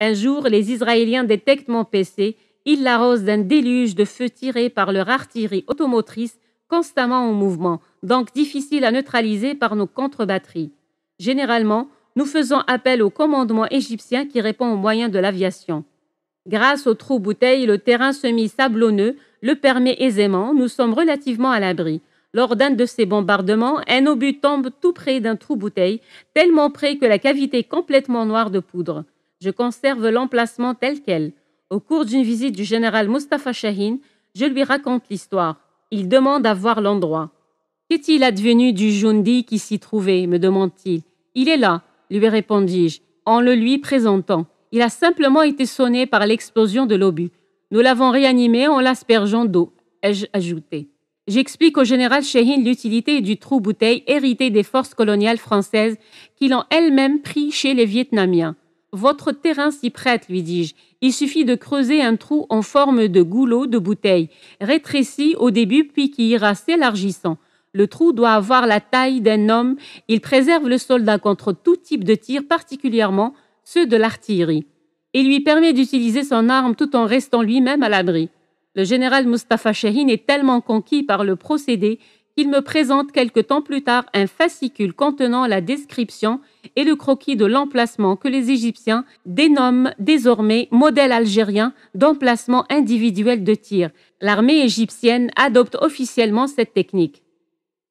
Un jour, les Israéliens détectent mon PC. Ils l'arrosent d'un déluge de feux tirés par leur artillerie automotrice constamment en mouvement, donc difficile à neutraliser par nos contre-batteries. Généralement, nous faisons appel au commandement égyptien qui répond aux moyens de l'aviation. Grâce aux trous bouteilles, le terrain semi-sablonneux le permet aisément, nous sommes relativement à l'abri. Lors d'un de ces bombardements, un obus tombe tout près d'un trou bouteille, tellement près que la cavité est complètement noire de poudre. Je conserve l'emplacement tel quel. Au cours d'une visite du général Mustafa Shahin, je lui raconte l'histoire. Il demande à voir l'endroit. « Qu'est-il advenu du Jundi qui s'y trouvait » me demande-t-il. « Il est là » lui répondis-je, en le lui présentant. Il a simplement été sonné par l'explosion de l'obus. Nous l'avons réanimé en l'aspergeant d'eau, ai-je ajouté. J'explique au général Shahin l'utilité du trou-bouteille hérité des forces coloniales françaises qui l'ont elles-mêmes pris chez les Vietnamiens. Votre terrain s'y prête, lui dis-je. Il suffit de creuser un trou en forme de goulot de bouteille, rétréci au début puis qui ira s'élargissant. Le trou doit avoir la taille d'un homme. Il préserve le soldat contre tout type de tir, particulièrement ceux de l'artillerie. Il lui permet d'utiliser son arme tout en restant lui-même à l'abri. Le général Mustafa Shahin est tellement conquis par le procédé qu'il me présente quelque temps plus tard un fascicule contenant la description et le croquis de l'emplacement que les Égyptiens dénomment désormais modèle algérien d'emplacement individuel de tir. L'armée égyptienne adopte officiellement cette technique.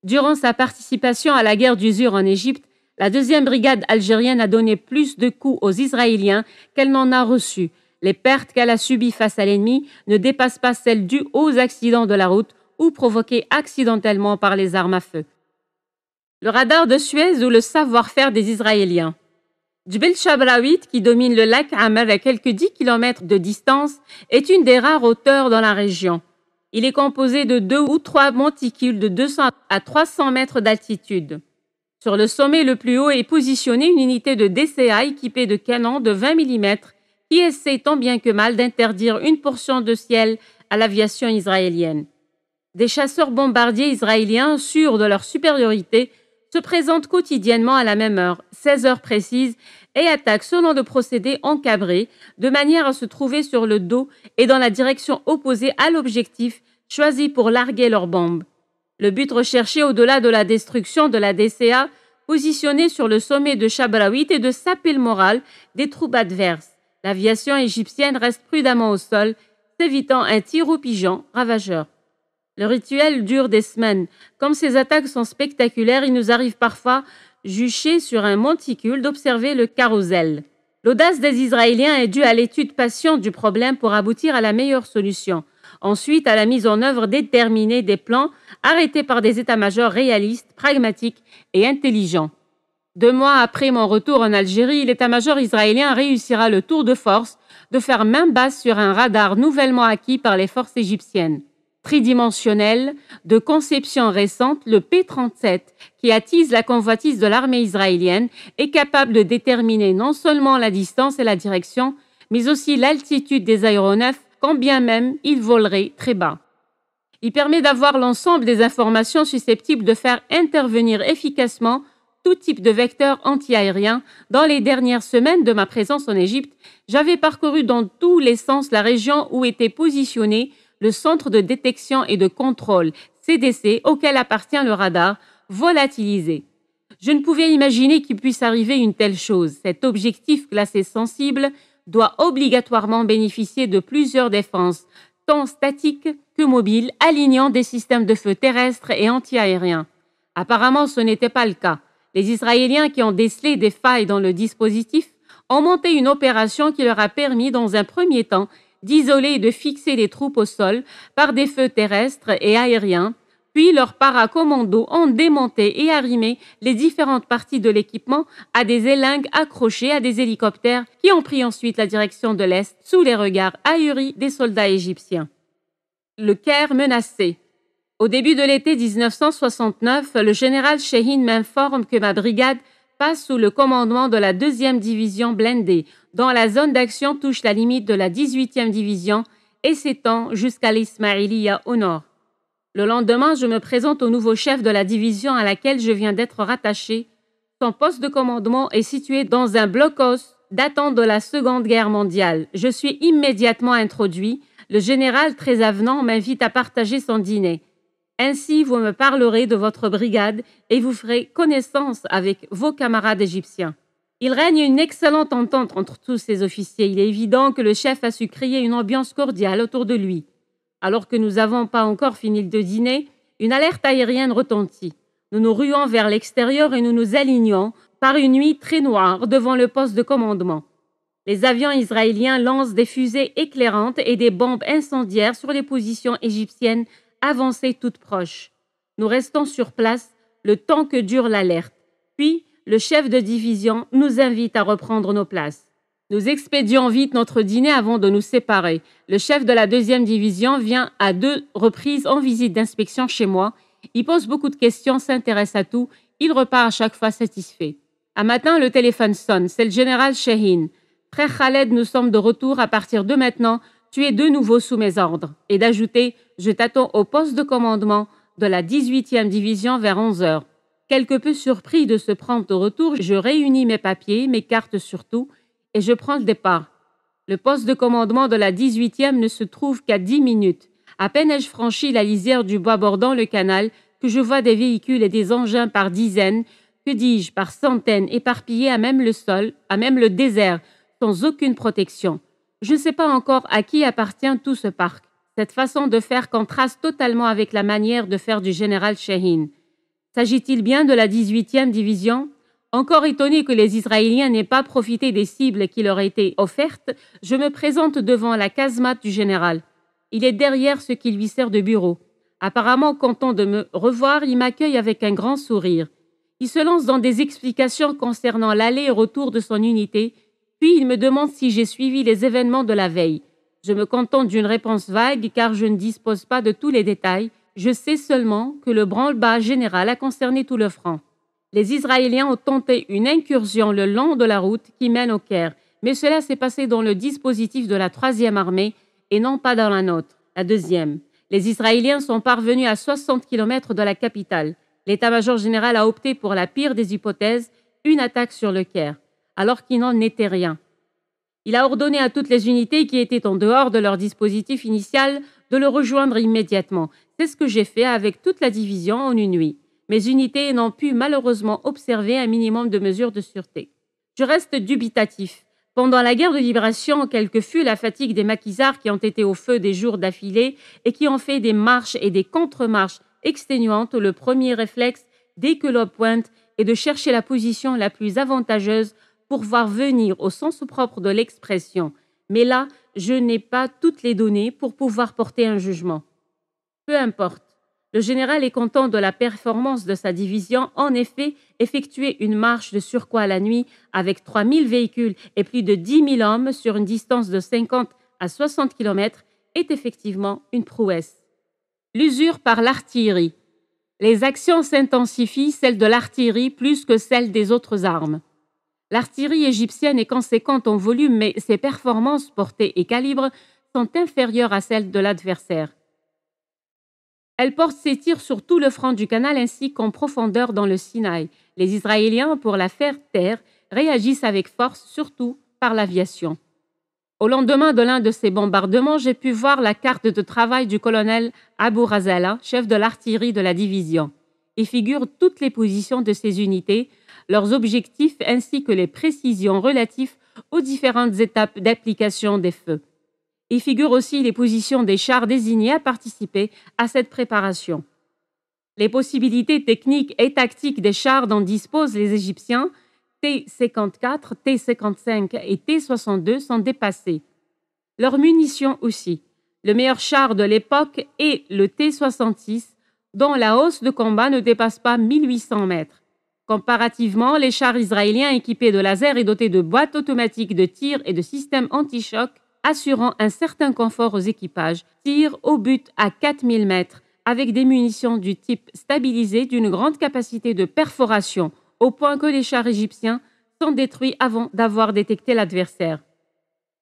Durant sa participation à la guerre d'usure en Égypte, la 2e brigade algérienne a donné plus de coups aux Israéliens qu'elle n'en a reçus. Les pertes qu'elle a subies face à l'ennemi ne dépassent pas celles dues aux accidents de la route ou provoquées accidentellement par les armes à feu. Le radar de Suez ou le savoir-faire des Israéliens. Djebel Shabrawit, qui domine le lac Hamel à quelques 10 km de distance, est une des rares hauteurs dans la région. Il est composé de 2 ou 3 monticules de 200 à 300 mètres d'altitude. Sur le sommet le plus haut est positionnée une unité de DCA équipée de canons de 20 mm qui essaie tant bien que mal d'interdire une portion de ciel à l'aviation israélienne. Des chasseurs bombardiers israéliens, sûrs de leur supériorité, se présentent quotidiennement à la même heure, 16 heures précises, et attaquent selon le procédé encabré, de manière à se trouver sur le dos et dans la direction opposée à l'objectif choisi pour larguer leurs bombes. Le but recherché au-delà de la destruction de la DCA, positionné sur le sommet de Shabrawit, est de saper le moral des troupes adverses. L'aviation égyptienne reste prudemment au sol, s'évitant un tir au pigeon ravageur. Le rituel dure des semaines. Comme ces attaques sont spectaculaires, il nous arrive parfois, juchés sur un monticule, d'observer le carrousel. L'audace des Israéliens est due à l'étude patiente du problème pour aboutir à la meilleure solution. Ensuite, à la mise en œuvre déterminée des plans arrêtés par des états-majors réalistes, pragmatiques et intelligents. 2 mois après mon retour en Algérie, l'état-major israélien réussira le tour de force de faire main basse sur un radar nouvellement acquis par les forces égyptiennes. Tridimensionnel, de conception récente, le P-37, qui attise la convoitise de l'armée israélienne, est capable de déterminer non seulement la distance et la direction, mais aussi l'altitude des aéronefs, quand bien même ils voleraient très bas. Il permet d'avoir l'ensemble des informations susceptibles de faire intervenir efficacement tout type de vecteur antiaérien. Dans les dernières semaines de ma présence en Égypte, j'avais parcouru dans tous les sens la région où était positionné le Centre de détection et de contrôle, CDC, auquel appartient le radar, volatilisé. Je ne pouvais imaginer qu'il puisse arriver une telle chose. Cet objectif classé sensible doit obligatoirement bénéficier de plusieurs défenses, tant statiques que mobiles, alignant des systèmes de feu terrestres et antiaériens. Apparemment, ce n'était pas le cas. Les Israéliens qui ont décelé des failles dans le dispositif ont monté une opération qui leur a permis, dans un premier temps, d'isoler et de fixer les troupes au sol par des feux terrestres et aériens, puis leurs paracommandos ont démonté et arrimé les différentes parties de l'équipement à des élingues accrochées à des hélicoptères qui ont pris ensuite la direction de l'Est sous les regards ahuris des soldats égyptiens. Le Caire menacé. Au début de l'été 1969, le général Shahin m'informe que ma brigade passe sous le commandement de la 2e division blindée, dont la zone d'action touche la limite de la 18e division et s'étend jusqu'à l'Ismaïliya au nord. Le lendemain, je me présente au nouveau chef de la division à laquelle je viens d'être rattaché. Son poste de commandement est situé dans un blocos datant de la Seconde Guerre mondiale. Je suis immédiatement introduit. Le général, très avenant, m'invite à partager son dîner. Ainsi, vous me parlerez de votre brigade et vous ferez connaissance avec vos camarades égyptiens. Il règne une excellente entente entre tous ces officiers. Il est évident que le chef a su créer une ambiance cordiale autour de lui. Alors que nous n'avons pas encore fini de dîner, une alerte aérienne retentit. Nous nous ruons vers l'extérieur et nous nous alignons par une nuit très noire devant le poste de commandement. Les avions israéliens lancent des fusées éclairantes et des bombes incendiaires sur les positions égyptiennes avancées toutes proches. Nous restons sur place le temps que dure l'alerte. Puis, le chef de division nous invite à reprendre nos places. Nous expédions vite notre dîner avant de nous séparer. Le chef de la 2e division vient à 2 reprises en visite d'inspection chez moi. Il pose beaucoup de questions, s'intéresse à tout. Il repart à chaque fois satisfait. Un matin, le téléphone sonne. C'est le général Shehin. Frère Khaled, nous sommes de retour. À partir de maintenant, tu es de nouveau sous mes ordres. Et d'ajouter, je t'attends au poste de commandement de la 18e division vers 11 heures. Quelque peu surpris de ce prompt retour, je réunis mes papiers, mes cartes surtout, et je prends le départ. Le poste de commandement de la 18e ne se trouve qu'à 10 minutes. À peine ai-je franchi la lisière du bois bordant le canal que je vois des véhicules et des engins par dizaines, que dis-je, par centaines, éparpillés à même le sol, à même le désert, sans aucune protection. Je ne sais pas encore à qui appartient tout ce parc. Cette façon de faire contraste totalement avec la manière de faire du général Shehin. S'agit-il bien de la 18e division? Encore étonné que les Israéliens n'aient pas profité des cibles qui leur étaient offertes, je me présente devant la casemate du général. Il est derrière ce qui lui sert de bureau. Apparemment content de me revoir, il m'accueille avec un grand sourire. Il se lance dans des explications concernant l'aller et retour de son unité, puis il me demande si j'ai suivi les événements de la veille. Je me contente d'une réponse vague car je ne dispose pas de tous les détails. Je sais seulement que le branle-bas général a concerné tout le front. Les Israéliens ont tenté une incursion le long de la route qui mène au Caire, mais cela s'est passé dans le dispositif de la 3e armée et non pas dans la nôtre, la 2e. Les Israéliens sont parvenus à 60 km de la capitale. L'état-major général a opté pour la pire des hypothèses, une attaque sur le Caire, alors qu'il n'en était rien. Il a ordonné à toutes les unités qui étaient en dehors de leur dispositif initial de le rejoindre immédiatement. C'est ce que j'ai fait avec toute la division en une nuit. Mes unités n'ont pu malheureusement observer un minimum de mesures de sûreté. Je reste dubitatif. Pendant la guerre de libération, quelle que fut la fatigue des maquisards qui ont été au feu des jours d'affilée et qui ont fait des marches et des contre-marches exténuantes, le premier réflexe, dès que l'eau pointe, est de chercher la position la plus avantageuse pour voir venir au sens propre de l'expression. Mais là, je n'ai pas toutes les données pour pouvoir porter un jugement. Peu importe. Le général est content de la performance de sa division. En effet, effectuer une marche de surcroît la nuit avec 3000 véhicules et plus de 10 000 hommes sur une distance de 50 à 60 km est effectivement une prouesse. L'usure par l'artillerie. Les actions s'intensifient, celles de l'artillerie plus que celles des autres armes. L'artillerie égyptienne est conséquente en volume, mais ses performances, portée et calibre, sont inférieures à celles de l'adversaire. Elle porte ses tirs sur tout le front du canal ainsi qu'en profondeur dans le Sinaï. Les Israéliens, pour la faire taire, réagissent avec force, surtout par l'aviation. Au lendemain de l'un de ces bombardements, j'ai pu voir la carte de travail du colonel Abu Razala, chef de l'artillerie de la division. Il figure toutes les positions de ces unités, leurs objectifs ainsi que les précisions relatives aux différentes étapes d'application des feux. Il figure aussi les positions des chars désignés à participer à cette préparation. Les possibilités techniques et tactiques des chars dont disposent les Égyptiens, T-54, T-55 et T-62, sont dépassées. Leurs munitions aussi. Le meilleur char de l'époque est le T-66, dont la hausse de combat ne dépasse pas 1800 mètres. Comparativement, les chars israéliens équipés de lasers et dotés de boîtes automatiques de tir et de systèmes anti-choc assurant un certain confort aux équipages, tirent au but à 4000 mètres avec des munitions du type stabilisé d'une grande capacité de perforation, au point que les chars égyptiens sont détruits avant d'avoir détecté l'adversaire.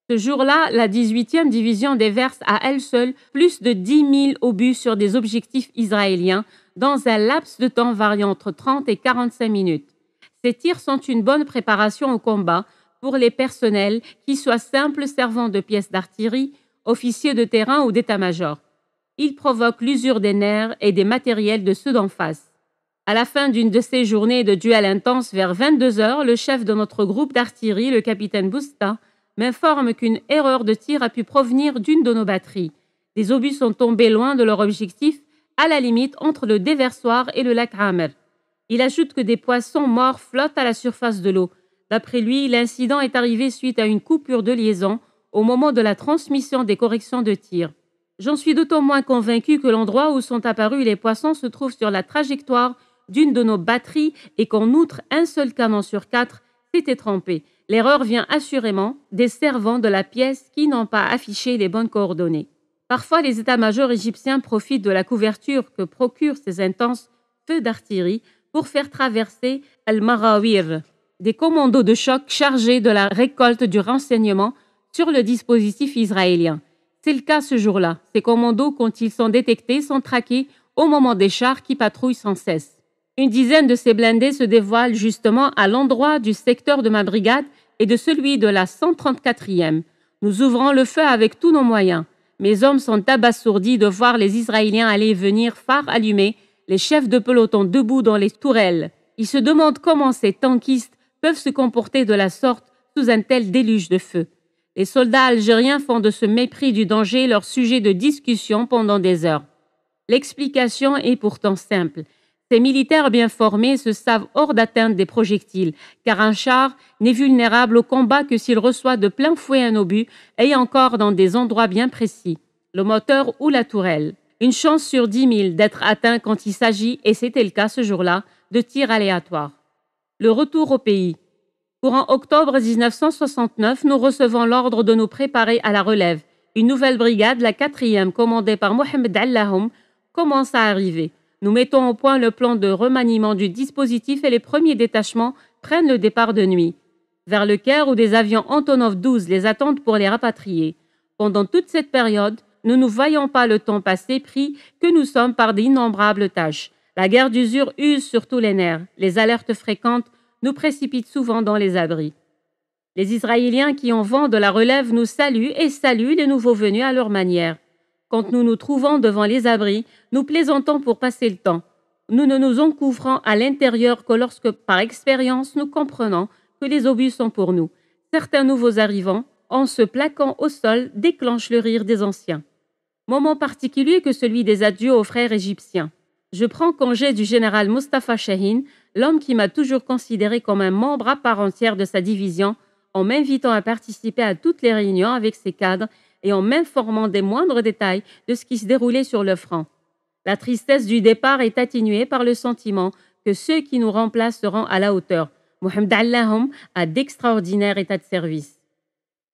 Ce jour-là, la 18e division déverse à elle seule plus de 10 000 obus sur des objectifs israéliens dans un laps de temps variant entre 30 et 45 minutes. Ces tirs sont une bonne préparation au combat pour les personnels, qu'ils soient simples servants de pièces d'artillerie, officiers de terrain ou d'état-major. Il provoque l'usure des nerfs et des matériels de ceux d'en face. À la fin d'une de ces journées de duel intense vers 22 heures, le chef de notre groupe d'artillerie, le capitaine Bousta, m'informe qu'une erreur de tir a pu provenir d'une de nos batteries. Des obus sont tombés loin de leur objectif, à la limite entre le déversoir et le lac Amer. Il ajoute que des poissons morts flottent à la surface de l'eau. D'après lui, l'incident est arrivé suite à une coupure de liaison au moment de la transmission des corrections de tir. J'en suis d'autant moins convaincu que l'endroit où sont apparus les poissons se trouve sur la trajectoire d'une de nos batteries et qu'en outre, un seul canon sur 4 s'était trompé. L'erreur vient assurément des servants de la pièce qui n'ont pas affiché les bonnes coordonnées. Parfois, les états-majors égyptiens profitent de la couverture que procurent ces intenses feux d'artillerie pour faire traverser Al-Marawir, des commandos de choc chargés de la récolte du renseignement sur le dispositif israélien. C'est le cas ce jour-là. Ces commandos, quand ils sont détectés, sont traqués au moment des chars qui patrouillent sans cesse. Une dizaine de ces blindés se dévoilent justement à l'endroit du secteur de ma brigade et de celui de la 134e. Nous ouvrons le feu avec tous nos moyens. Mes hommes sont abasourdis de voir les Israéliens aller et venir, phares allumés, les chefs de peloton debout dans les tourelles. Ils se demandent comment ces tankistes peuvent se comporter de la sorte sous un tel déluge de feu. Les soldats algériens font de ce mépris du danger leur sujet de discussion pendant des heures. L'explication est pourtant simple. Ces militaires bien formés se savent hors d'atteinte des projectiles, car un char n'est vulnérable au combat que s'il reçoit de plein fouet un obus, et encore dans des endroits bien précis, le moteur ou la tourelle. Une chance sur 10 000 d'être atteint quand il s'agit, et c'était le cas ce jour-là, de tirs aléatoires. Le retour au pays. Courant octobre 1969, nous recevons l'ordre de nous préparer à la relève. Une nouvelle brigade, la 4e, commandée par Mohamed Allahoum, commence à arriver. Nous mettons au point le plan de remaniement du dispositif et les premiers détachements prennent le départ de nuit, vers le Caire où des avions Antonov 12 les attendent pour les rapatrier. Pendant toute cette période, nous ne voyons pas le temps passer pris que nous sommes par d'innombrables tâches. La guerre d'usure use surtout les nerfs. Les alertes fréquentes nous précipitent souvent dans les abris. Les Israéliens qui ont vent de la relève nous saluent et saluent les nouveaux venus à leur manière. Quand nous nous trouvons devant les abris, nous plaisantons pour passer le temps. Nous ne nous encouvrons à l'intérieur que lorsque, par expérience, nous comprenons que les obus sont pour nous. Certains nouveaux arrivants, en se plaquant au sol, déclenchent le rire des anciens. Moment particulier que celui des adieux aux frères égyptiens. Je prends congé du général Mustafa Shahin, l'homme qui m'a toujours considéré comme un membre à part entière de sa division, en m'invitant à participer à toutes les réunions avec ses cadres et en m'informant des moindres détails de ce qui se déroulait sur le front. La tristesse du départ est atténuée par le sentiment que ceux qui nous remplacent seront à la hauteur. Mohamed Allahoum a d'extraordinaires états de service.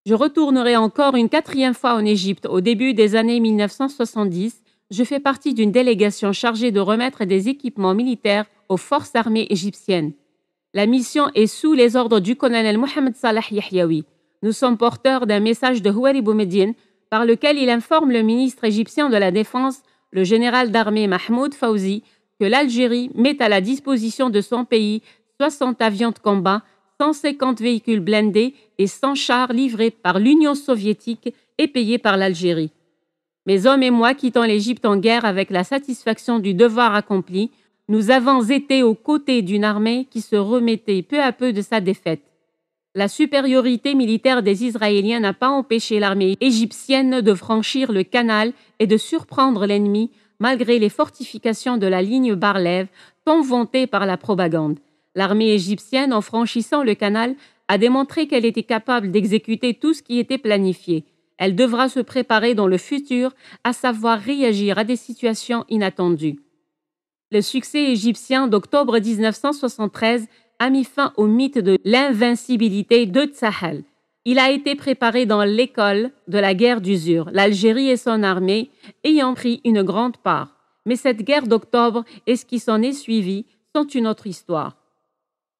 Je retournerai encore une 4e fois en Égypte au début des années 1970. Je fais partie d'une délégation chargée de remettre des équipements militaires aux forces armées égyptiennes. La mission est sous les ordres du colonel Mohamed Salah Yahyaoui. Nous sommes porteurs d'un message de Houari Boumediene par lequel il informe le ministre égyptien de la Défense, le général d'armée Mahmoud Fawzi, que l'Algérie met à la disposition de son pays 60 avions de combat, 150 véhicules blindés et 100 chars livrés par l'Union soviétique et payés par l'Algérie. Mes hommes et moi, quittant l'Égypte en guerre avec la satisfaction du devoir accompli, nous avons été aux côtés d'une armée qui se remettait peu à peu de sa défaite. La supériorité militaire des Israéliens n'a pas empêché l'armée égyptienne de franchir le canal et de surprendre l'ennemi malgré les fortifications de la ligne Bar-Lev, tant vantée par la propagande. L'armée égyptienne, en franchissant le canal, a démontré qu'elle était capable d'exécuter tout ce qui était planifié. Elle devra se préparer dans le futur, à savoir réagir à des situations inattendues. Le succès égyptien d'octobre 1973 a mis fin au mythe de l'invincibilité de Tsahal. Il a été préparé dans l'école de la guerre d'usure, l'Algérie et son armée ayant pris une grande part. Mais cette guerre d'octobre et ce qui s'en est suivi sont une autre histoire.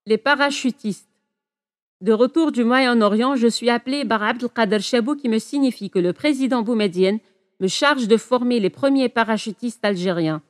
Les parachutistes. De retour du Moyen-Orient, je suis appelé par Abdelkader Chabou qui me signifie que le président Boumediene me charge de former les premiers parachutistes algériens.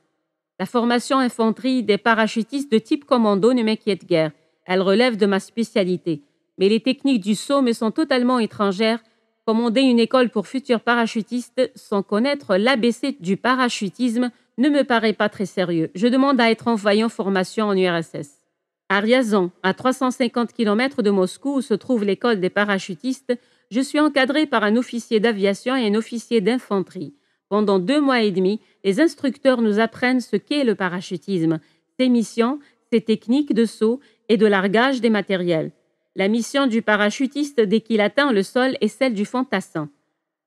La formation infanterie des parachutistes de type commando ne m'inquiète guère. Elle relève de ma spécialité. Mais les techniques du saut me sont totalement étrangères. Commander une école pour futurs parachutistes sans connaître l'ABC du parachutisme ne me paraît pas très sérieux. Je demande à être envoyé en formation en URSS. À Ryazan, à 350 km de Moscou où se trouve l'école des parachutistes, je suis encadré par un officier d'aviation et un officier d'infanterie. Pendant 2 mois et demi, les instructeurs nous apprennent ce qu'est le parachutisme, ses missions, ses techniques de saut et de largage des matériels. La mission du parachutiste dès qu'il atteint le sol est celle du fantassin.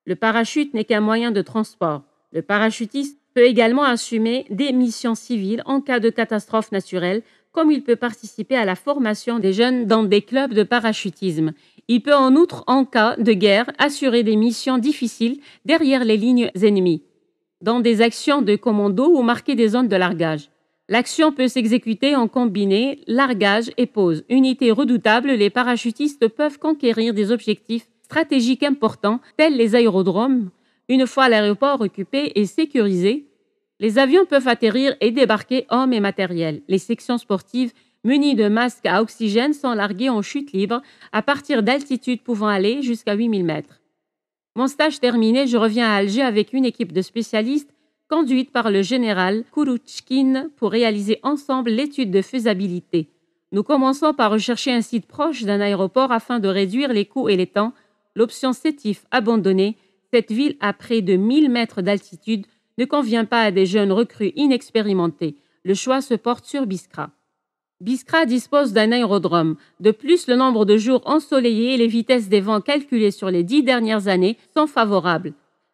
Le parachute n'est qu'un moyen de transport. Le parachutiste peut également assumer des missions civiles en cas de catastrophe naturelle, comme il peut participer à la formation des jeunes dans des clubs de parachutisme. Il peut en outre, en cas de guerre, assurer des missions difficiles derrière les lignes ennemies, dans des actions de commando ou marquer des zones de largage. L'action peut s'exécuter en combiné, largage et pause. Unité redoutable, les parachutistes peuvent conquérir des objectifs stratégiques importants, tels les aérodromes. Une fois l'aéroport occupé et sécurisé, les avions peuvent atterrir et débarquer hommes et matériel. Les sections sportives munies de masques à oxygène sont larguées en chute libre à partir d'altitudes pouvant aller jusqu'à 8000 mètres. Mon stage terminé, je reviens à Alger avec une équipe de spécialistes conduite par le général Kourouchkine pour réaliser ensemble l'étude de faisabilité. Nous commençons par rechercher un site proche d'un aéroport afin de réduire les coûts et les temps. L'option Sétif abandonnée, cette ville à près de 1000 mètres d'altitude, ne convient pas à des jeunes recrues inexpérimentés. Le choix se porte sur Biskra. Biskra dispose d'un aérodrome. De plus, le nombre de jours ensoleillés et les vitesses des vents calculées sur les 10 dernières années sont favorables.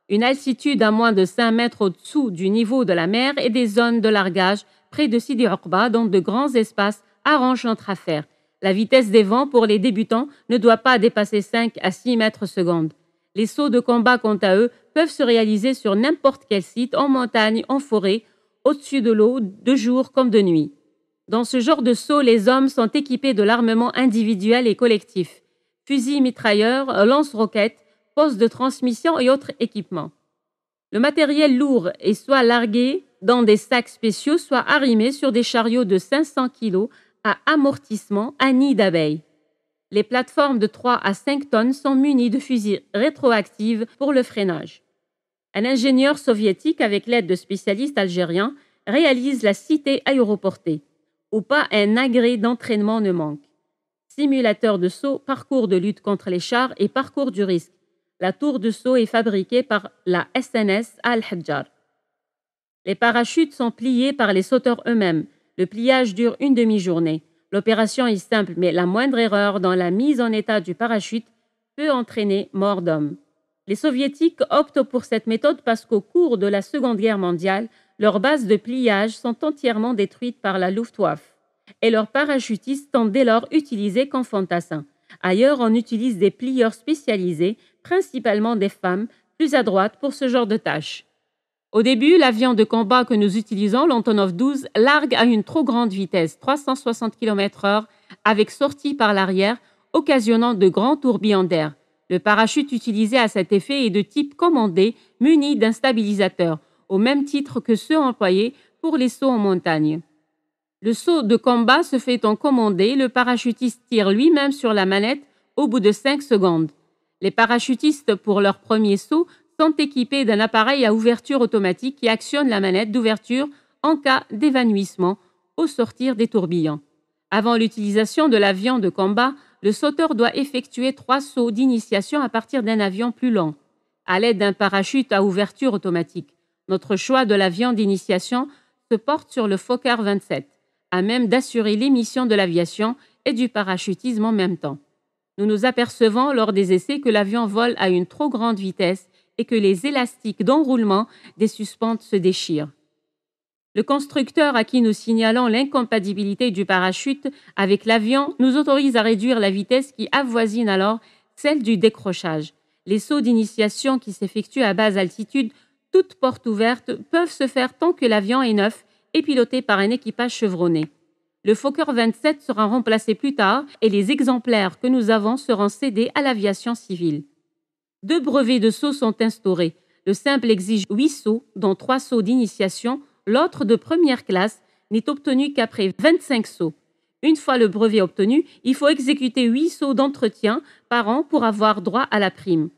Une altitude à moins de 5 mètres au-dessous du niveau de la mer et des zones de largage près de Sidi Ourba, dont de grands espaces arrangent notre affaire. La vitesse des vents pour les débutants ne doit pas dépasser 5 à 6 mètres secondes. Les sauts de combat, quant à eux, peuvent se réaliser sur n'importe quel site, en montagne, en forêt, au-dessus de l'eau, de jour comme de nuit. Dans ce genre de saut, les hommes sont équipés de l'armement individuel et collectif. Fusils mitrailleurs, lance-roquettes, postes de transmission et autres équipements. Le matériel lourd est soit largué dans des sacs spéciaux, soit arrimé sur des chariots de 500 kg à amortissement à nid d'abeilles. Les plateformes de 3 à 5 tonnes sont munies de fusils rétroactifs pour le freinage. Un ingénieur soviétique, avec l'aide de spécialistes algériens, réalise la cité aéroportée, où pas un agrès d'entraînement ne manque. Simulateur de saut, parcours de lutte contre les chars et parcours du risque. La tour de saut est fabriquée par la SNS Al-Hajjar. Les parachutes sont pliés par les sauteurs eux-mêmes. Le pliage dure une demi-journée. L'opération est simple, mais la moindre erreur dans la mise en état du parachute peut entraîner mort d'homme. Les Soviétiques optent pour cette méthode parce qu'au cours de la Seconde Guerre mondiale, leurs bases de pliage sont entièrement détruites par la Luftwaffe et leurs parachutistes sont dès lors utilisés comme fantassins. Ailleurs, on utilise des plieurs spécialisés, principalement des femmes, plus adroites pour ce genre de tâches. Au début, l'avion de combat que nous utilisons, l'Antonov 12, largue à une trop grande vitesse, 360 km/h, avec sortie par l'arrière, occasionnant de grands tourbillons d'air. Le parachute utilisé à cet effet est de type commandé, muni d'un stabilisateur, au même titre que ceux employés pour les sauts en montagne. Le saut de combat se fait en commandé, le parachutiste tire lui-même sur la manette au bout de 5 secondes. Les parachutistes, pour leur premier saut, sont équipés d'un appareil à ouverture automatique qui actionne la manette d'ouverture en cas d'évanouissement au sortir des tourbillons. Avant l'utilisation de l'avion de combat, le sauteur doit effectuer 3 sauts d'initiation à partir d'un avion plus lent, à l'aide d'un parachute à ouverture automatique. Notre choix de l'avion d'initiation se porte sur le Fokker 27, à même d'assurer l'émission de l'aviation et du parachutisme en même temps. Nous nous apercevons lors des essais que l'avion vole à une trop grande vitesse et que les élastiques d'enroulement des suspentes se déchirent. Le constructeur à qui nous signalons l'incompatibilité du parachute avec l'avion nous autorise à réduire la vitesse qui avoisine alors celle du décrochage. Les sauts d'initiation qui s'effectuent à basse altitude, toutes portes ouvertes, peuvent se faire tant que l'avion est neuf et piloté par un équipage chevronné. Le Fokker 27 sera remplacé plus tard et les exemplaires que nous avons seront cédés à l'aviation civile. 2 brevets de saut sont instaurés. Le simple exige 8 sauts, dont 3 sauts d'initiation. L'autre, de première classe, n'est obtenu qu'après 25 sauts. Une fois le brevet obtenu, il faut exécuter 8 sauts d'entretien par an pour avoir droit à la prime.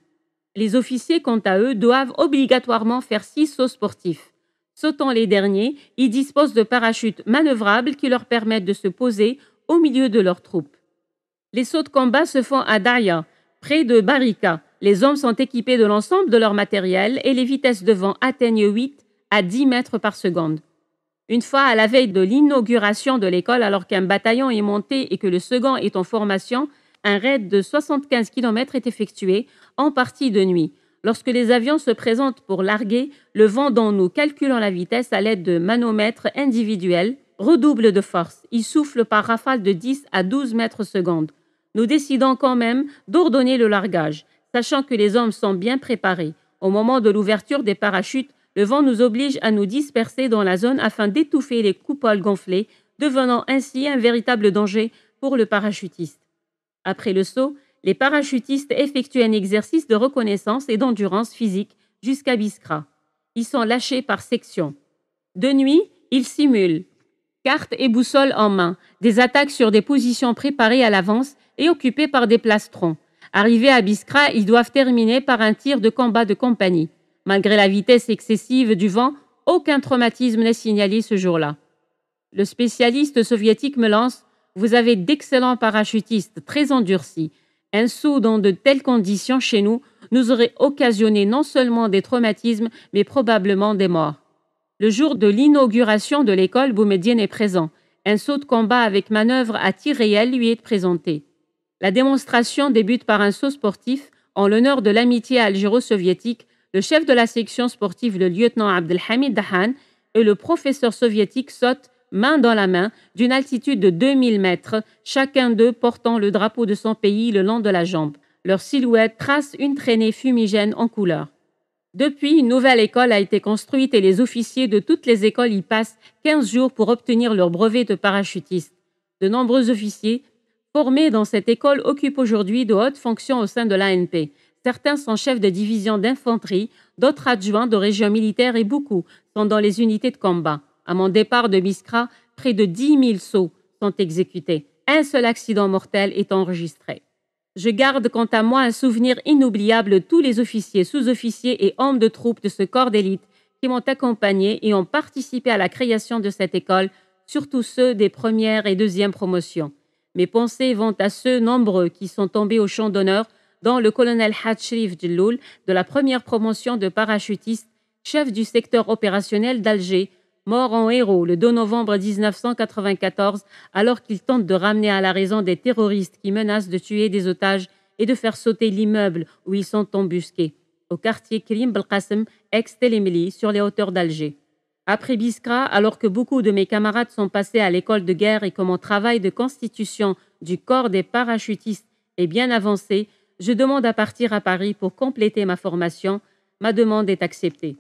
Les officiers, quant à eux, doivent obligatoirement faire 6 sauts sportifs. Sautant les derniers, ils disposent de parachutes manœuvrables qui leur permettent de se poser au milieu de leurs troupes. Les sauts de combat se font à Daya, près de Barika. Les hommes sont équipés de l'ensemble de leur matériel et les vitesses de vent atteignent 8 à 10 mètres par seconde. Une fois à la veille de l'inauguration de l'école, alors qu'un bataillon est monté et que le second est en formation, un raid de 75 km est effectué, en partie de nuit. Lorsque les avions se présentent pour larguer, le vent dont nous calculons la vitesse à l'aide de manomètres individuels redouble de force. Il souffle par rafales de 10 à 12 mètres secondes. Nous décidons quand même d'ordonner le largage, sachant que les hommes sont bien préparés. Au moment de l'ouverture des parachutes, le vent nous oblige à nous disperser dans la zone afin d'étouffer les coupoles gonflées, devenant ainsi un véritable danger pour le parachutiste. Après le saut, les parachutistes effectuent un exercice de reconnaissance et d'endurance physique jusqu'à Biskra. Ils sont lâchés par section. De nuit, ils simulent, cartes et boussoles en main, des attaques sur des positions préparées à l'avance et occupées par des plastrons. Arrivés à Biskra, ils doivent terminer par un tir de combat de compagnie. Malgré la vitesse excessive du vent, aucun traumatisme n'est signalé ce jour-là. Le spécialiste soviétique me lance « Vous avez d'excellents parachutistes, très endurcis. Un saut dans de telles conditions chez nous nous aurait occasionné non seulement des traumatismes, mais probablement des morts. » Le jour de l'inauguration de l'école, Boumedienne est présent. Un saut de combat avec manœuvre à tir réel lui est présenté. La démonstration débute par un saut sportif en l'honneur de l'amitié algéro-soviétique. Le chef de la section sportive, le lieutenant Abdelhamid Dahan, et le professeur soviétique sautent main dans la main d'une altitude de 2000 mètres, chacun d'eux portant le drapeau de son pays le long de la jambe. Leur silhouette trace une traînée fumigène en couleur. Depuis, une nouvelle école a été construite et les officiers de toutes les écoles y passent 15 jours pour obtenir leur brevet de parachutiste. De nombreux officiers formés dans cette école occupent aujourd'hui de hautes fonctions au sein de l'ANP. Certains sont chefs de division d'infanterie, d'autres adjoints de régions militaires et beaucoup sont dans les unités de combat. À mon départ de Biskra, près de 10 000 sauts sont exécutés. Un seul accident mortel est enregistré. Je garde quant à moi un souvenir inoubliable de tous les officiers, sous-officiers et hommes de troupes de ce corps d'élite qui m'ont accompagné et ont participé à la création de cette école, surtout ceux des premières et deuxièmes promotions. Mes pensées vont à ceux nombreux qui sont tombés au champ d'honneur, dont le colonel Hadj Sherif Djelloul de la première promotion de parachutistes, chef du secteur opérationnel d'Alger, mort en héros le 2 novembre 1994 alors qu'il tente de ramener à la raison des terroristes qui menacent de tuer des otages et de faire sauter l'immeuble où ils sont embusqués, au quartier Krim Belkacem, ex-Télémili, sur les hauteurs d'Alger. Après Biskra, alors que beaucoup de mes camarades sont passés à l'école de guerre et que mon travail de constitution du corps des parachutistes est bien avancé, je demande à partir à Paris pour compléter ma formation. Ma demande est acceptée.